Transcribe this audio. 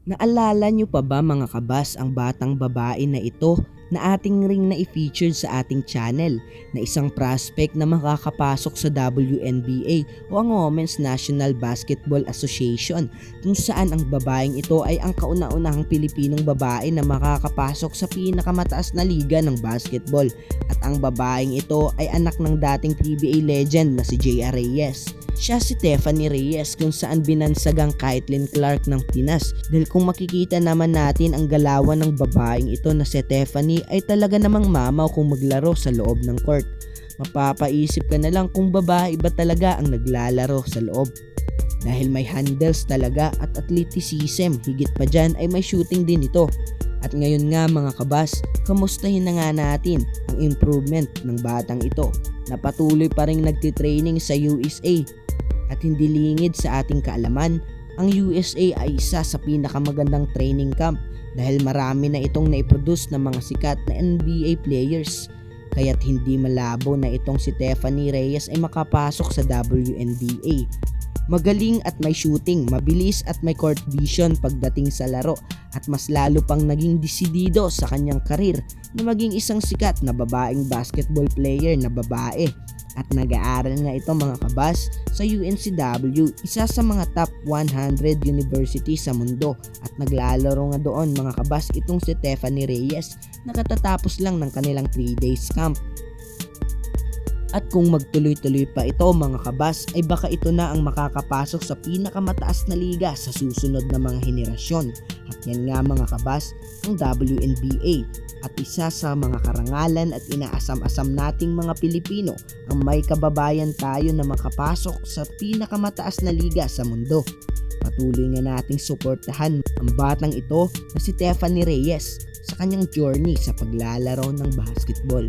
Naalala nyo pa ba mga kabas ang batang babae na ito na ating ring na i-featured sa ating channel na isang prospect na makakapasok sa WNBA o ang Women's National Basketball Association, kung saan ang babaeng ito ay ang kauna-unahang Pilipinong babae na makakapasok sa pinakamataas na liga ng basketball, at ang babaeng ito ay anak ng dating PBA legend na si J.R. Reyes. Siya si Stephanie Reyes, kung saan binansagang Caitlin Clark ng Pinas, dahil kung makikita naman natin ang galawan ng babaeng ito na si Stephanie ay talaga namang mamaw kung maglaro sa loob ng court. Mapapaisip ka na lang kung babae ba talaga ang naglalaro sa loob, dahil may handles talaga at athleticism, higit pa dyan ay may shooting din ito. At ngayon nga mga kabas, kamustahin na nga natin ang improvement ng batang ito na patuloy pa rin nagtitraining sa USA. At hindi lingid sa ating kaalaman, ang USA ay isa sa pinakamagandang training camp dahil marami na itong naiproduce ng mga sikat na NBA players. Kaya't hindi malabo na itong si Stephanie Reyes ay makapasok sa WNBA. Magaling at may shooting, mabilis at may court vision pagdating sa laro, at mas lalo pang naging desidido sa kanyang karir na maging isang sikat na babaeng basketball player na babae. At nag-aaral nga ito mga kabas sa UNCW, isa sa mga top 100 university sa mundo, at naglalaro nga doon mga kabas itong si Stephanie Reyes na katatapos lang ng kanilang 3 days camp. At kung magtuloy-tuloy pa ito mga kabas ay baka ito na ang makakapasok sa pinakamataas na liga sa susunod na mga henerasyon. At yan nga mga kabas ang WNBA, at isa sa mga karangalan at inaasam-asam nating mga Pilipino ang may kababayan tayo na makapasok sa pinakamataas na liga sa mundo. Patuloy nga nating suportahan ang batang ito na si Stephanie Reyes sa kanyang journey sa paglalaro ng basketball.